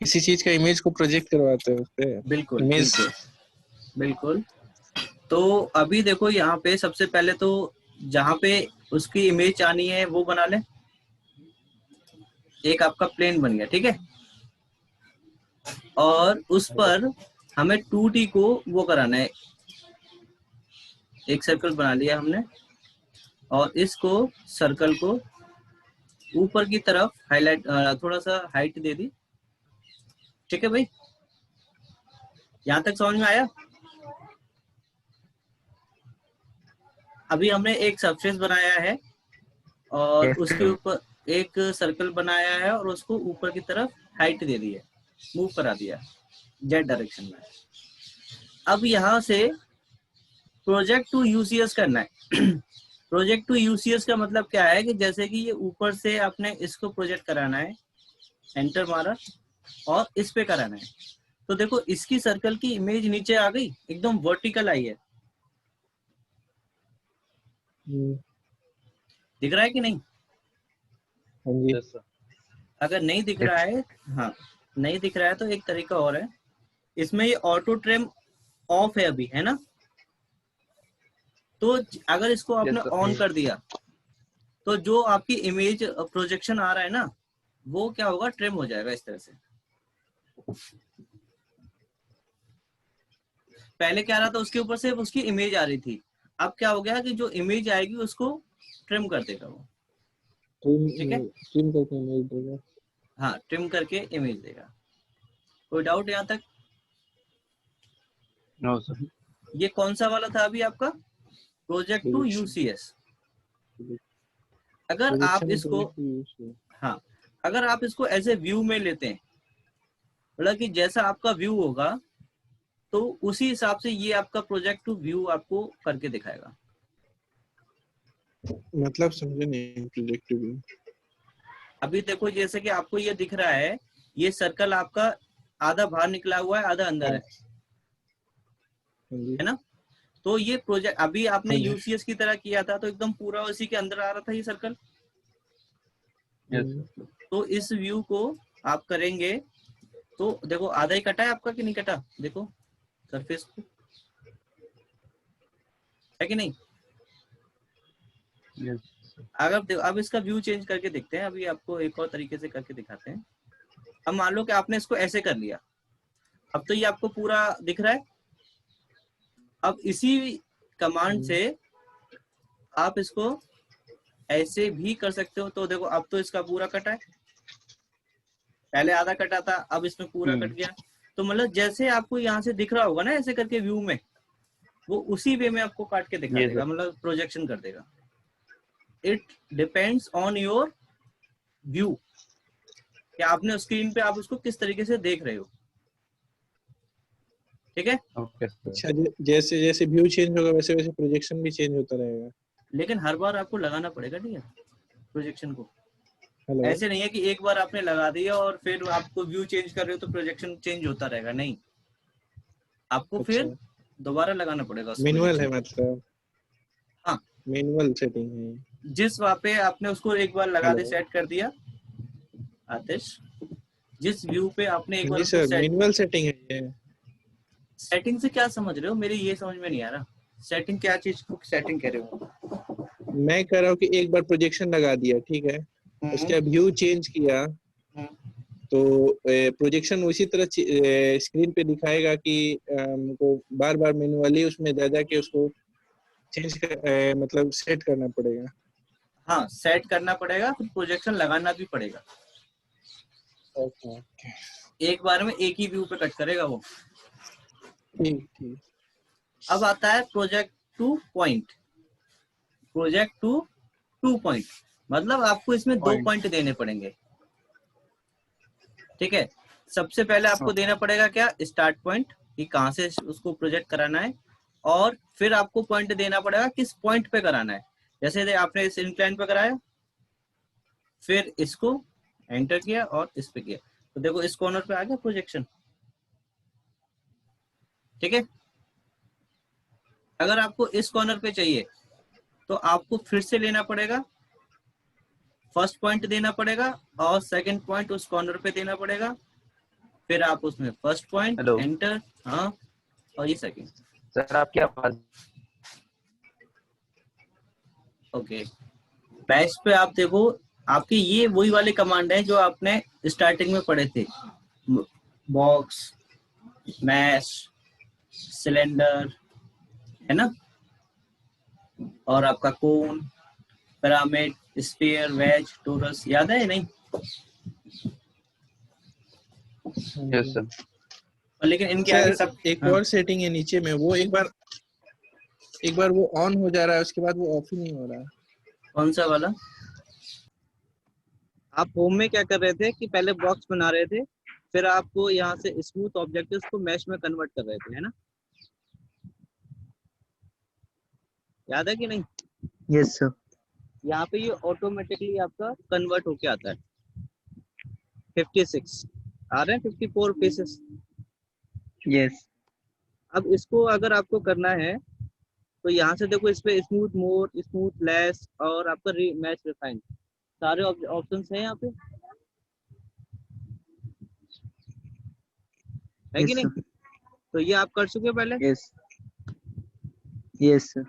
किसी चीज का इमेज को प्रोजेक्ट करवाते हैं उस पे। बिल्कुल इमेज। बिल्कुल बिल्कुल। तो अभी देखो यहाँ पे सबसे पहले तो जहाँ पे उसकी इमेज आनी है वो बना ले। एक आपका प्लेन बन गया, ठीक है। और उस पर हमें 2D को वो कराना है। एक सर्कल बना लिया हमने और इसको सर्कल को ऊपर की तरफ हाईलाइट, थोड़ा सा हाइट दे दी, ठीक है भाई। यहाँ तक समझ में आया? अभी हमने एक सरफेस बनाया है और उसके ऊपर एक सर्कल बनाया है और उसको ऊपर की तरफ हाइट दे दी है, मूव करा दिया जेड डायरेक्शन में। अब यहाँ से प्रोजेक्ट टू यूसीएस करना है। प्रोजेक्ट टू यूसीएस का मतलब क्या है कि जैसे कि ये ऊपर से आपने इसको प्रोजेक्ट कराना है, एंटर मारा और इस पे कराना है। तो देखो इसकी सर्कल की इमेज नीचे आ गई, एकदम वर्टिकल आई है। दिख रहा है कि नहीं? अगर नहीं दिख रहा है, हाँ नहीं दिख रहा है तो एक तरीका और है। इसमें ये ऑटो ट्रिम ऑफ है अभी, है ना। तो अगर इसको आपने ऑन कर दिया तो जो आपकी इमेज प्रोजेक्शन आ रहा है ना, वो क्या होगा, ट्रिम हो जाएगा इस तरह से। पहले क्या रहा था, उसके ऊपर सिर्फ उसकी इमेज आ रही थी। अब क्या हो गया कि जो इमेज आएगी उसको ट्रिम कर देगा वो, ठीक है। ट्रिम करके इमेज देगा। हाँ, ट्रिम करके इमेज देगा। कोई डाउट यहाँ तक? No sir. ये कौन सा वाला था अभी आपका? Project to UCS. अगर आप इसको, हाँ अगर आप इसको एज ए व्यू में लेते हैं, मतलब कि जैसा आपका व्यू होगा तो उसी हिसाब से ये आपका प्रोजेक्ट टू व्यू आपको करके दिखाएगा। मतलब समझे नहीं प्रोजेक्ट टू व्यू। अभी देखो जैसे कि आपको ये दिख रहा है, ये सर्कल आपका आधा बाहर निकला हुआ है, आधा अंदर है ना। तो ये प्रोजेक्ट अभी आपने यूसीएस की तरह किया था तो एकदम पूरा उसी के अंदर आ रहा था ये सर्कल। तो इस व्यू को आप करेंगे तो देखो आधा ही कटा है आपका कि नहीं कटा, देखो सरफेस को, है कि नहीं। अगर अब इसका व्यू चेंज करके देखते हैं, अभी आपको एक और तरीके से करके दिखाते हैं। अब मान लो कि आपने इसको ऐसे कर लिया, अब तो ये आपको पूरा दिख रहा है। अब इसी कमांड से आप इसको ऐसे भी कर सकते हो। तो देखो अब तो इसका पूरा कटा है, पहले आधा कटा था, अब इसमें पूरा कट गया। तो मतलब जैसे आपको यहाँ से दिख रहा होगा ना ऐसे करके व्यू में, वो उसी वे में आपको काट के दिखा देगा, मतलब प्रोजेक्शन कर देगा। It depends on your view कि आपने स्क्रीन पे आप उसको किस तरीके से देख रहे हो, ठीक है। अच्छा, जैसे जैसे व्यू चेंज होगा वैसे वैसे प्रोजेक्शन भी चेंज होता रहेगा। लेकिन हर बार आपको लगाना पड़ेगा, ठीक है, प्रोजेक्शन को। Hello? ऐसे नहीं है कि एक बार आपने लगा दिया और फिर आपको व्यू चेंज कर रहे हो तो प्रोजेक्शन चेंज होता रहेगा, नहीं। आपको अच्छा, फिर दोबारा लगाना पड़ेगा। मैनुअल है मतलब। हाँ, मैनुअल सेटिंग है। जिस वहाँ पे आपने उसको एक बार लगा दे, सेट कर दिया आतिश, जिस व्यू पे आपने एक बार जी उसको सर, सेट, मैनुअल सेटिंग है ये। सेटिंग से क्या समझ रहे हो, मेरी ये समझ में नहीं आ रहा। सेटिंग क्या चीज को सेटिंग कह रहे हो? मैं कह रहा हूँ कि एक बार प्रोजेक्शन लगा दिया, ठीक है, उसका व्यू चेंज किया तो प्रोजेक्शन उसी तरह स्क्रीन पे दिखाएगा कि हमको बार बार मैनुअली उसमें जा के उसको चेंज मतलब सेट करना पड़ेगा। हाँ, सेट करना पड़ेगा, फिर प्रोजेक्शन लगाना भी पड़ेगा। ओके, एक बार में एक ही व्यू पे कट करेगा वो। ठीक ठीक। अब आता है project two point. Project two point मतलब आपको इसमें 2 पॉइंट देने पड़ेंगे, ठीक है। सबसे पहले आपको देना पड़ेगा क्या, स्टार्ट पॉइंट, कि कहाँ से उसको प्रोजेक्ट कराना है, और फिर आपको पॉइंट देना पड़ेगा किस पॉइंट पे कराना है। जैसे आपने इस इंक्लाइन पे कराया, फिर इसको एंटर किया और इस पे किया, तो देखो इस कॉर्नर पे आ गया प्रोजेक्शन, ठीक है। अगर आपको इस कॉर्नर पे चाहिए तो आपको फिर से लेना पड़ेगा, फर्स्ट पॉइंट देना पड़ेगा और सेकंड पॉइंट उस कॉर्नर पे देना पड़ेगा, फिर आप उसमें फर्स्ट पॉइंट हेलो एंटर, हाँ, और ये सेकंड। सर, आपकी आवाज ओके, बैश पे आप देखो, आपके ये वही वाले कमांड है जो आपने स्टार्टिंग में पढ़े थे, बॉक्स, मैश, सिलेंडर, है ना, और आपका कोन, पिरामिड, स्फीयर, वेज, टोरस, याद है नहीं? Yes sir. और लेकिन इनके आगे सर सब एक हाँ, और सेटिंग है नीचे में, वो एक बार वो ऑन हो जा रहा है, उसके बाद वो ऑफ ही नहीं हो रहा है। कौन सा वाला? आप होम में क्या कर रहे थे कि पहले बॉक्स बना रहे थे, फिर आपको यहाँ से स्मूथ ऑब्जेक्टिव्स को मैश में कन्वर्ट कर रहे थे, है ना? याद है कि नहीं? Yes sir. यहाँ पे ये ऑटोमेटिकली आपका कन्वर्ट होके आता है। 56 आ रहे हैं, 54 पीसेस। यस अब इसको अगर आपको करना है तो यहाँ से देखो, इस पे स्मूथ मोर, स्मूथ लेस और आपका मैच रिफाइन, सारे ऑप्शंस हैं यहाँ पे, है कि नहीं? तो ये आप कर चुके हो पहले, यस यस सर।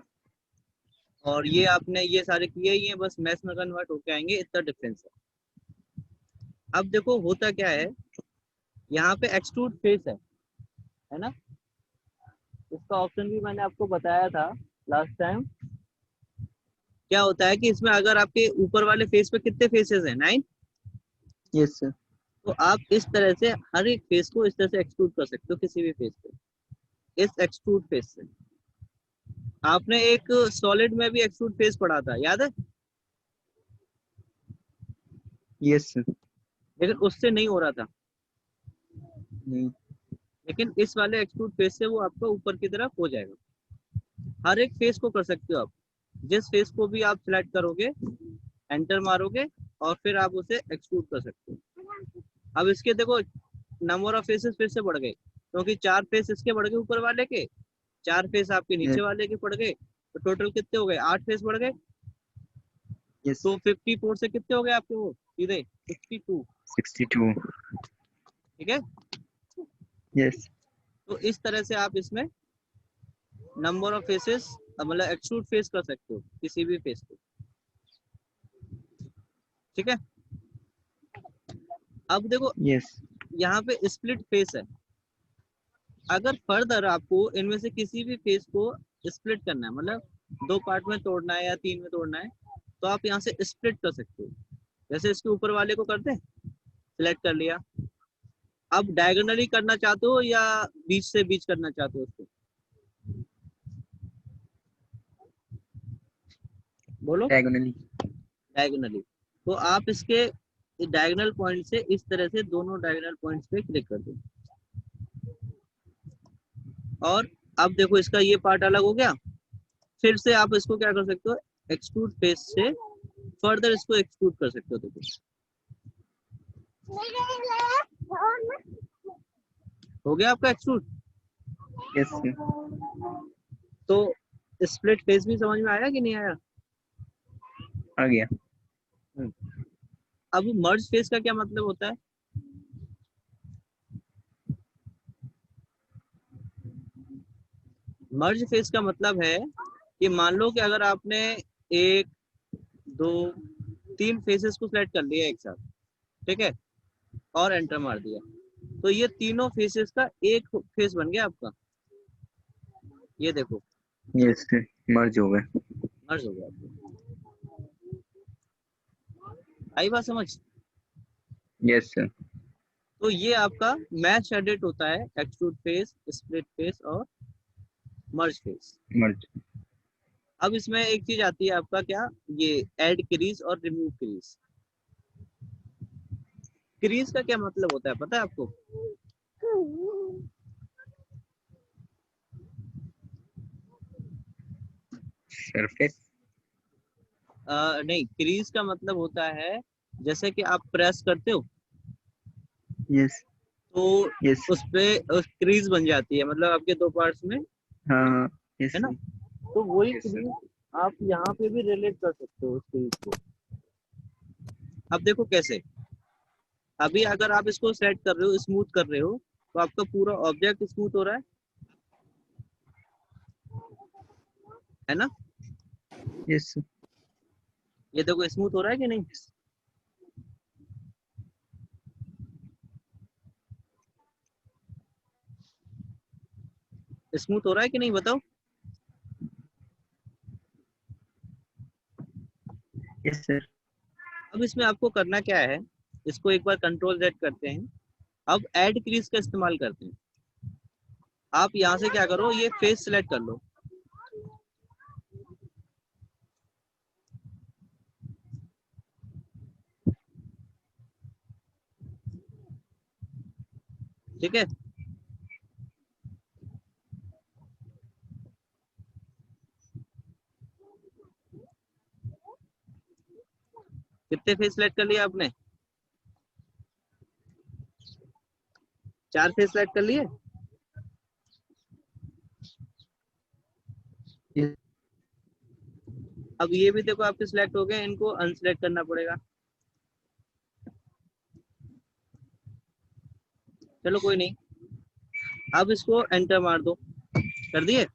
और ये आपने ये सारे किए ही हैं, बस मैच में कन्वर्ट होके आएंगे, इतना डिफरेंस है। अब देखो होता क्या है, यहाँ पे एक्सट्रूड फेस है ना? इसका ऑप्शन भी मैंने आपको बताया था लास्ट टाइम। क्या होता है कि इसमें अगर आपके ऊपर वाले फेस पे कितने फेसेस हैं, 9, यस सर। तो आप इस तरह से हर एक फेस को इस तरह से एक्सट्रूड कर सकते हो, किसी भी फेस पे, इस एक्सट्रूड फेस से। आपने एक सॉलिड में भी एक्सट्रूड फेस पढ़ा था, याद है? Yes sir. लेकिन उससे नहीं हो रहा था, नहीं। लेकिन इस वाले एक्सट्रूड फेस से वो आपका ऊपर की तरफ हो जाएगा। हर एक फेस को कर सकते हो आप, जिस फेस को भी आप सिलेक्ट करोगे, एंटर मारोगे और फिर आप उसे एक्सट्रूड कर सकते हो। अब इसके देखो नंबर ऑफ फेसेस फिर से बढ़ गए, क्योंकि 4 फेस इसके बढ़ गए ऊपर वाले के, 4 फेस आपके नीचे वाले के पड़ गए, तो टोटल कितने हो गए? 8 फेस बढ़ गए। यस। तो 54 से कितने हो गए आपके? वो सीधे 62, 62। ठीक है? यस। तो इस तरह से आप इसमें नंबर ऑफ फेसेस, मतलब एक्सट्रूड फेस कर सकते हो किसी भी फेस को, ठीक है? अब देखो यस। यहाँ पे स्प्लिट फेस है। अगर फर्दर आपको इनमें से किसी भी फेस को स्प्लिट करना है, मतलब 2 पार्ट में तोड़ना है या 3 में तोड़ना है, तो आप यहाँ से स्प्लिट कर सकते हो। जैसे इसके ऊपर वाले को करते हैं, सिलेक्ट कर लिया। अब डायगोनली करना चाहते हो या बीच से बीच करना चाहते हो उसको? बोलो। डायगोनली। डायगोनली। तो आप इसके डायगोनल पॉइंट से इस तरह से दोनों डायगोनल पॉइंट्स पे क्लिक कर दो, और अब देखो इसका ये पार्ट अलग हो गया। फिर से आप इसको क्या कर सकते हो, एक्सट्रूड फेस से फर्दर इसको एक्सट्रूड कर सकते हो। देखो हो गया आपका एक्सट्रूड। यस। तो स्प्लिट फेस भी समझ में आया कि नहीं आया? आ गया। अब मर्ज फेस का क्या मतलब होता है? मर्ज फेस का मतलब है कि मान लो कि अगर आपने 1, 2, 3 फेसेस को सिलेक्ट कर लिया एक साथ, ठीक है, और एंटर मार दिया, तो ये तीनों फेसेस का एक फेस बन गया आपका। ये देखो यस। मर्ज हो गए। मर्ज हो गया आपका। आई बात समझ? Yes sir. तो ये आपका मैच एडिट होता है, एक्सट्रूड फेस, स्प्लिट फेस और मर्ज फेस। मर्ज। अब इसमें एक चीज आती है आपका, क्या? ये ऐड क्रीज और रिमूव क्रीज। क्रीज का क्या मतलब होता है पता है आपको? सरफेस। नहीं, क्रीज का मतलब होता है जैसे कि आप प्रेस करते हो यस। तो यस। उस पे क्रीज बन जाती है, मतलब आपके 2 पार्ट्स में, हाँ। यस है ना? सर। तो वही यस सर। क्रीज आप यहाँ पे भी रिलेट कर सकते हो उस क्रीज को। अब देखो कैसे, अभी अगर आप इसको सेट कर रहे हो, स्मूथ कर रहे हो, तो आपका पूरा ऑब्जेक्ट स्मूथ हो रहा है ना? Yes, sir. ये देखो स्मूथ हो रहा है कि नहीं? स्मूथ हो रहा है कि नहीं बताओ? Yes, sir. अब इसमें आपको करना क्या है, इसको एक बार कंट्रोल Z करते हैं। अब ऐड क्रीज का इस्तेमाल करते हैं। आप यहाँ से क्या करो, ये फेस सिलेक्ट कर लो। ठीक है, कितने फेस सिलेक्ट कर लिए आपने? 4 फेस सिलेक्ट कर लिए? Yes. अब ये भी देखो आपके सिलेक्ट हो गए, इनको अनसिलेक्ट करना पड़ेगा। चलो कोई नहीं, अब इसको एंटर मार दो। कर दिए?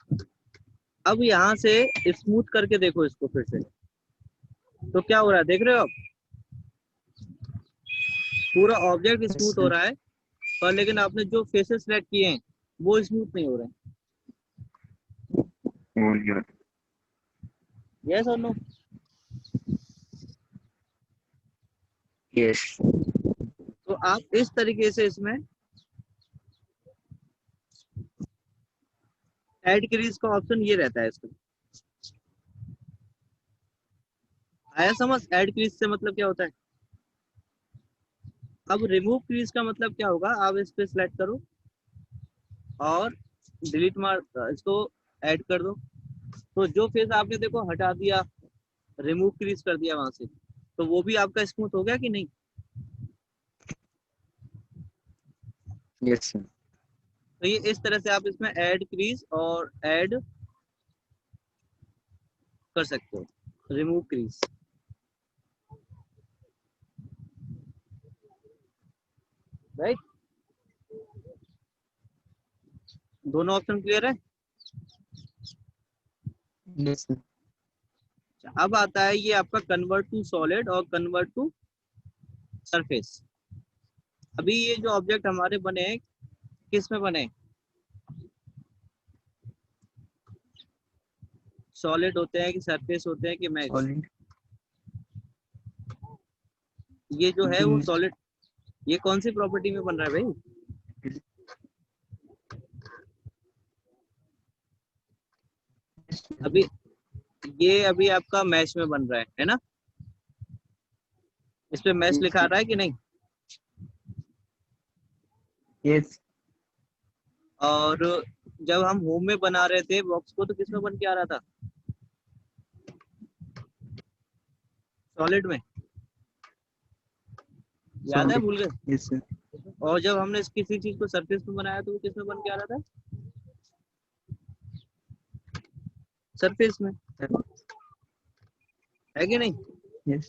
अब यहाँ से स्मूथ करके देखो इसको फिर से, तो क्या हो रहा है देख रहे हो आप? पूरा ऑब्जेक्ट Yes, स्मूथ हो sir. रहा है, पर लेकिन आपने जो फेसेस सिलेक्ट किए हैं वो स्मूथ नहीं हो रहे हैं। Oh, yeah. यस और नो? Yes. तो आप इस तरीके से इसमें ऐड क्रीज का ऑप्शन ये रहता है इसका। आया समझ? ऐड क्रीज से मतलब क्या होता है? अब रिमूव क्रीज का मतलब क्या होगा, आप इस पे सिलेक्ट करो और डिलीट मार, इसको ऐड कर दो। तो जो फेस आपने देखो हटा दिया, रिमूव क्रीज कर दिया वहां से, तो वो भी आपका स्मूथ हो गया कि नहीं? Yes, sir. तो ये इस तरह से आप इसमें ऐड क्रीज और ऐड कर सकते हो, रिमूव क्रीज। राइट, दोनों ऑप्शन क्लियर है? Yes, sir. अब आता है ये आपका कन्वर्ट टू सॉलिड और कन्वर्ट टू सरफेस। अभी ये जो ऑब्जेक्ट हमारे बने हैं, किस में बने? सॉलिड होते हैं कि सरफेस होते हैं कि मैश? Solid. ये जो है वो Green. सॉलिड। ये कौन सी प्रॉपर्टी में बन रहा है भाई? अभी ये अभी आपका मैश में बन रहा है ना? इस पे मैश लिखा रहा है कि नहीं? Yes. और जब हम होम में बना रहे थे बॉक्स को, तो किस में बन के आ रहा था? सॉलिड में। याद है? Solid. भूल गए? Yes, sir. और जब हमने किसी चीज को सरफेस में बनाया तो वो किस में बन के आ रहा था? सरफेस में, है कि नहीं? Yes.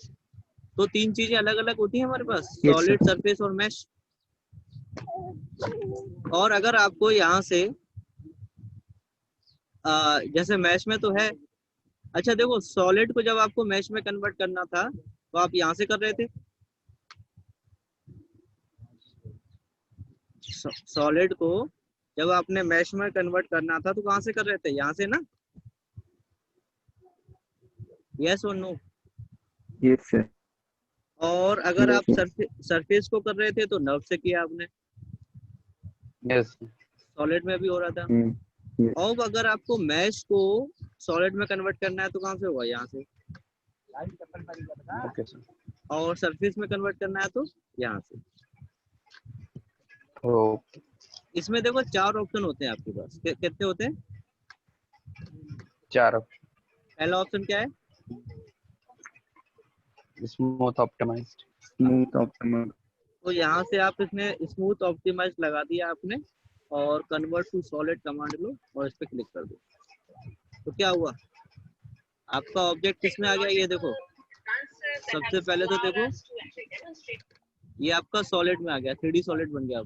तो 3 चीजें अलग अलग होती हैं हमारे पास, Yes, sir. सॉलिड, सरफेस और मैश। और अगर आपको यहाँ से जैसे मैश में तो है, अच्छा देखो सॉलिड को जब आपको मैश में कन्वर्ट करना था तो आप यहाँ से कर रहे थे। सॉलिड को जब आपने मैश में कन्वर्ट करना था तो कहाँ से कर रहे थे? यहाँ से ना? यस और नो? Yes, sir. और अगर आप Yes. सरफेस को कर रहे थे तो नर्व से किया आपने, Yes. सॉलिड में भी हो रहा था। Yes. और अगर आपको मैश को सॉलिड में कन्वर्ट करना है तो कहाँ से होगा? यहाँ से। Okay, sir. और सरफेस में कन्वर्ट करना है तो यहाँ से। Okay. इसमें देखो 4 ऑप्शन होते हैं आपके पास। कितने होते हैं? 4 पहला ऑप्शन क्या है? smooth optimized. Smooth optimized. तो यहाँ से आप इसमें स्मूथ ऑप्टिमाइज लगा दिया आपने और कन्वर्ट टू सॉलिड कमांड लो और इस पे क्लिक कर दो। तो क्या हुआ? आपका ऑब्जेक्ट किस में आ गया? ये देखो, सबसे पहले तो देखो ये आपका सॉलिड में आ गया, 3D सॉलिड बन गया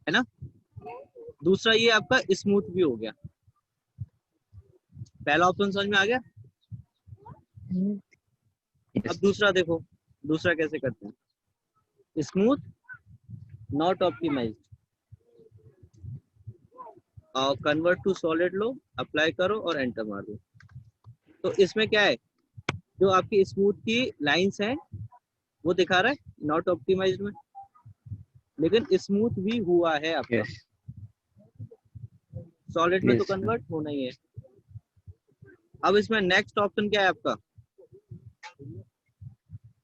है ना। दूसरा ये आपका स्मूथ भी हो गया। पहला ऑप्शन समझ में आ गया। अब दूसरा देखो, दूसरा कैसे करते हैं। स्मूथ नॉट ऑप्टिमाइज्ड, और कन्वर्ट टू सॉलिड लो, अप्लाई करो और एंटर मार दो। तो इसमें क्या है, जो आपकी स्मूथ की लाइंस हैं वो दिखा रहा है नॉट ऑप्टिमाइज्ड में, लेकिन स्मूथ भी हुआ है आपका। Yes. सॉलिड में तो Yes. कन्वर्ट होना ही है। अब इसमें नेक्स्ट ऑप्शन क्या है आपका,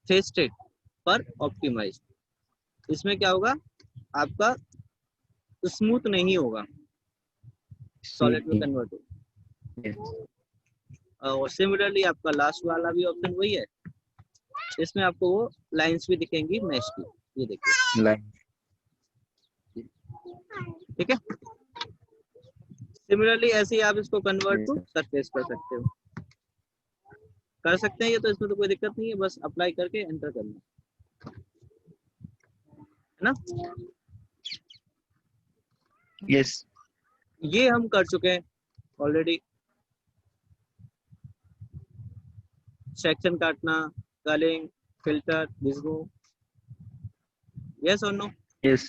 फेस स्टेट पर ऑप्टिमाइज। इसमें क्या होगा, आपका स्मूथ नहीं होगा, सॉलिड में कन्वर्ट होगा। Yes. और सिमिलरली आपका लास्ट वाला भी ऑप्शन वही है, इसमें आपको वो लाइंस भी दिखेंगी मैश की, ये देखिए। Line. ठीक है, सिमिलरली ऐसे ही आप इसको convert Yes, to sir. Surface कर सकते हो, कर सकते हैं ये तो, इसमें तो कोई दिक्कत नहीं है, बस अप्लाई करके एंटर करना है ना। Yes. ये हम कर चुके हैं ऑलरेडी, सेक्शन काटना, कलिंग, फिल्टर, डिस्को, यस और नो। Yes.